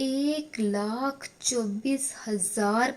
1,24,000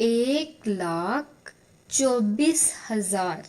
1,24,000।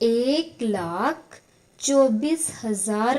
1,24,000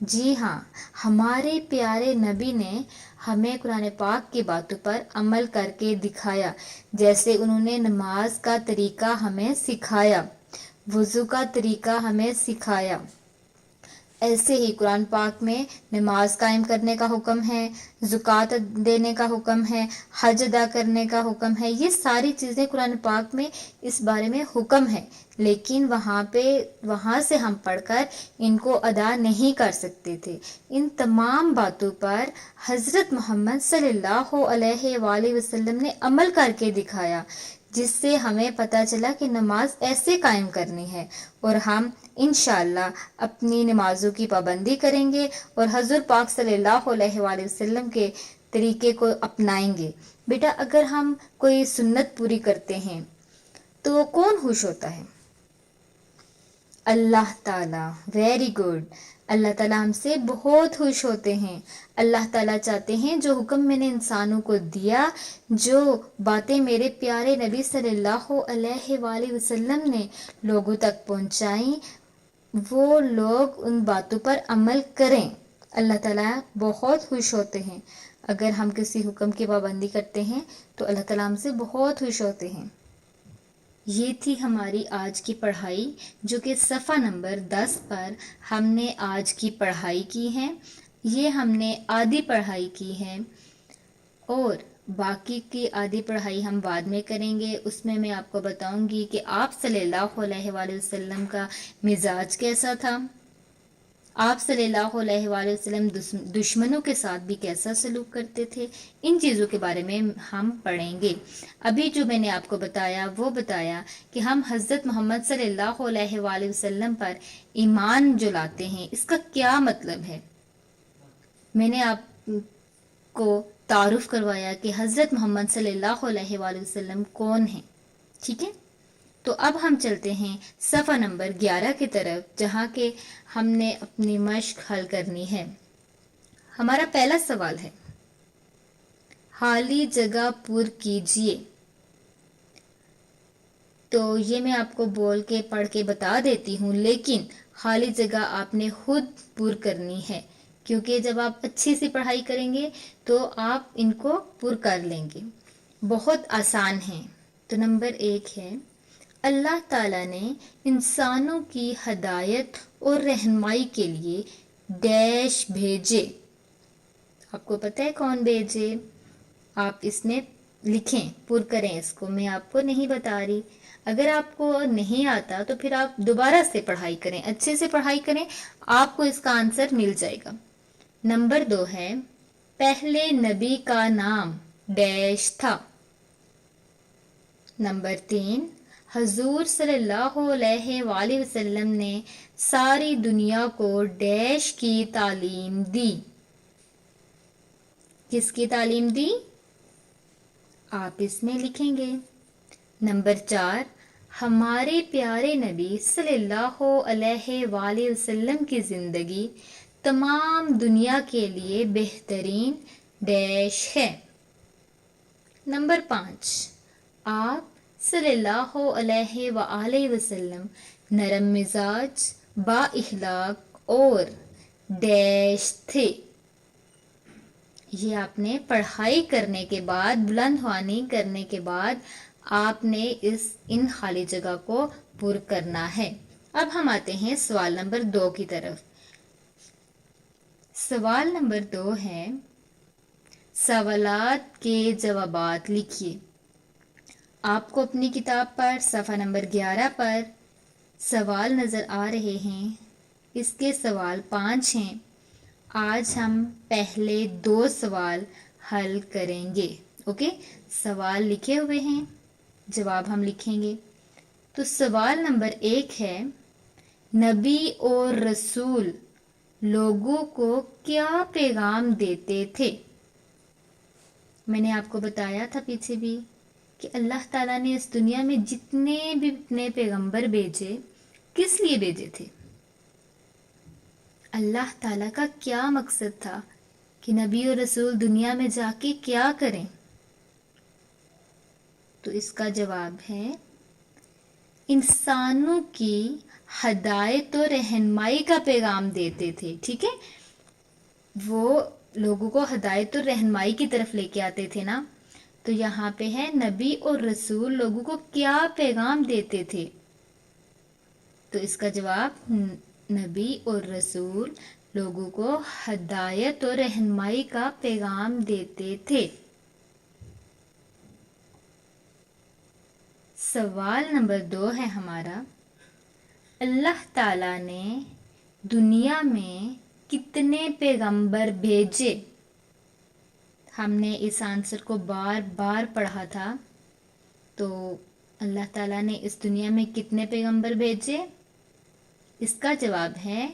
جی ہاں، ہمارے پیارے نبی نے ہمیں قرآن پاک کی باتوں پر عمل کر کے دکھایا، جیسے انہوں نے نماز کا طریقہ ہمیں سکھایا، وضو کا طریقہ ہمیں سکھایا، ایسے ہی قرآن پاک میں نماز قائم کرنے کا حکم ہے، زکوٰۃ دینے کا حکم ہے، حج ادا کرنے کا حکم ہے۔ یہ ساری چیزیں قرآن پاک میں اس بارے میں حکم ہے، لیکن وہاں سے ہم پڑھ کر ان کو ادا نہیں کر سکتے تھے۔ ان تمام باتوں پر حضرت محمد صلی اللہ علیہ وآلہ وسلم نے عمل کر کے دکھایا، جس سے ہمیں پتہ چلا کہ نماز ایسے قائم کرنی ہے، اور ہم انشاءاللہ اپنی نمازوں کی پابندی کریں گے اور حضور پاک صلی اللہ علیہ وآلہ وسلم کے طریقے کو اپنائیں گے۔ بیٹا، اگر ہم کوئی سنت پوری کرتے ہیں تو کون خوش ہوتا ہے؟ اللہ تعالیٰ۔ Very good. اللہ تعالیٰ ہم سے بہت خوش ہوتے ہیں۔ اللہ تعالیٰ چاہتے ہیں جو حکم میں نے انسانوں کو دیا، جو باتیں میرے پیارے نبی صلی اللہ علیہ وآلہ وسلم نے لوگوں تک پہنچائیں، وہ لوگ ان باتوں پر عمل کریں۔ اللہ تعالیٰ بہت خوش ہوتے ہیں۔ اگر ہم کسی حکم کی پابندی کرتے ہیں تو اللہ تعالیٰ ہم سے بہت خوش ہوتے ہیں۔ یہ تھی ہماری آج کی پڑھائی، جو کہ صفحہ نمبر 10 پر ہم نے آج کی پڑھائی کی ہے۔ یہ ہم نے آدھی پڑھائی کی ہے، اور باقی کی آدھی پڑھائی ہم بعد میں کریں گے۔ اس میں میں آپ کو بتاؤں گی کہ آپ صلی اللہ علیہ وآلہ وسلم کا مزاج کیسا تھا، آپ صلی اللہ علیہ وآلہ وسلم دشمنوں کے ساتھ بھی کیسا سلوک کرتے تھے۔ ان چیزوں کے بارے میں ہم پڑھیں گے۔ ابھی جو میں نے آپ کو بتایا وہ بتایا کہ ہم حضرت محمد صلی اللہ علیہ وآلہ وسلم پر ایمان جو لاتے ہیں، اس کا کیا مطلب ہے۔ میں نے آپ کو تعارف کروایا کہ حضرت محمد صلی اللہ علیہ وآلہ وسلم کون ہیں، ٹھیک ہے۔ تو اب ہم چلتے ہیں صفحہ نمبر 11 کی طرف، جہاں کہ ہم نے اپنی مشق حل کرنی ہے۔ ہمارا پہلا سوال ہے، خالی جگہ پر کیجئے۔ تو یہ میں آپ کو بول کے پڑھ کے بتا دیتی ہوں، لیکن خالی جگہ آپ نے خود پر کرنی ہے، کیونکہ جب آپ اچھی سی پڑھائی کریں گے تو آپ ان کو پر کر لیں گے۔ بہت آسان ہیں۔ تو نمبر 1 ہے، اللہ تعالیٰ نے انسانوں کی ہدایت اور رہنمائی کے لیے ڈیش بھیجے۔ آپ کو پتہ ہے کون بھیجے؟ آپ اس میں لکھیں، پر کریں اس کو، میں آپ کو نہیں بتا رہی۔ اگر آپ کو نہیں آتا تو پھر آپ دوبارہ سے پڑھائی کریں، اچھے سے پڑھائی کریں، آپ کو اس کا آنسر مل جائے گا۔ نمبر 2 ہے، پہلے نبی کا نام ڈیش تھا۔ نمبر 3، حضور صلی اللہ علیہ وآلہ وسلم نے ساری دنیا کو ڈیش کی تعلیم دی۔ کس کی تعلیم دی؟ آپ اس میں لکھیں گے۔ نمبر 4، ہمارے پیارے نبی صلی اللہ علیہ وآلہ وسلم کی زندگی تمام دنیا کے لیے بہترین ڈیش ہے۔ نمبر 5، آپ صلی اللہ علیہ وآلہ وسلم نرم مزاج، با اخلاق اور ڈیش تھے۔ یہ آپ نے پڑھائی کرنے کے بعد، بلند خوانی کرنے کے بعد آپ نے ان خالی جگہ کو پر کرنا ہے۔ اب ہم آتے ہیں سوال نمبر 2 کی طرف۔ سوال نمبر 2 ہے، سوالات کے جوابات لکھیے۔ آپ کو اپنی کتاب پر صفحہ نمبر 11 پر سوال نظر آ رہے ہیں۔ اس کے سوال 5 ہیں۔ آج ہم پہلے 2 سوال حل کریں گے۔ اوکے، سوال لکھے ہوئے ہیں، جواب ہم لکھیں گے۔ تو سوال نمبر 1 ہے، نبی اور رسول لوگوں کو کیا پیغام دیتے تھے؟ میں نے آپ کو بتایا تھا پیچھے بھی کہ اللہ تعالیٰ نے اس دنیا میں جتنے بھی اپنے پیغمبر بھیجے، کس لیے بھیجے تھے؟ اللہ تعالیٰ کا کیا مقصد تھا کہ نبی اور رسول دنیا میں جا کے کیا کریں؟ تو اس کا جواب ہے انسانوں کی ہدایت و رہنمائی کا پیغام دیتے تھے. ٹھیک ہے، وہ لوگوں کو ہدایت اور رہنمائی کی طرف لے کے آتے تھے نا. تو یہاں پہ ہے نبی اور رسول لوگوں کو کیا پیغام دیتے تھے؟ تو اس کا جواب نبی اور رسول لوگوں کو ہدایت اور رہنمائی کا پیغام دیتے تھے. سوال نمبر 2 ہے ہمارا، اللہ تعالیٰ نے دنیا میں کتنے پیغمبر بھیجے؟ ہم نے اس آنسر کو بار بار پڑھا تھا. تو اللہ تعالیٰ نے اس دنیا میں کتنے پیغمبر بھیجے؟ اس کا جواب ہے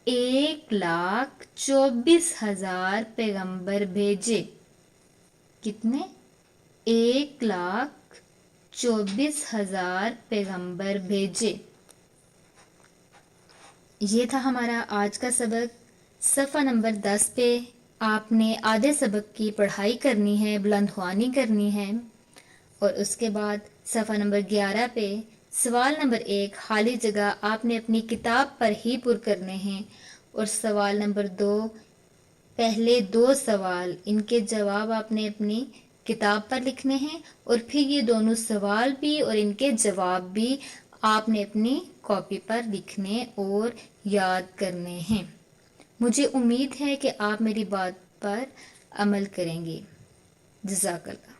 1,24,000 پیغمبر بھیجے. کتنے؟ 1,24,000 پیغمبر بھیجے. یہ تھا ہمارا آج کا سبق. صفحہ نمبر 10 پہ آپ نے آدھے سبق کی پڑھائی کرنی ہے، بلند خوانی کرنی ہے، اور اس کے بعد صفحہ نمبر 11 پہ سوال نمبر 1 خالی جگہ آپ نے اپنی کتاب پر ہی پر کرنے ہیں، اور سوال نمبر 2 پہلے 2 سوال ان کے جواب آپ نے اپنی کتاب پر لکھنے ہیں، اور پھر یہ دونوں سوال بھی اور ان کے جواب بھی آپ نے اپنی کاپی پر لکھنے اور یاد کرنے ہیں. مجھے امید ہے کہ آپ میری بات پر عمل کریں گے. جزاک اللہ.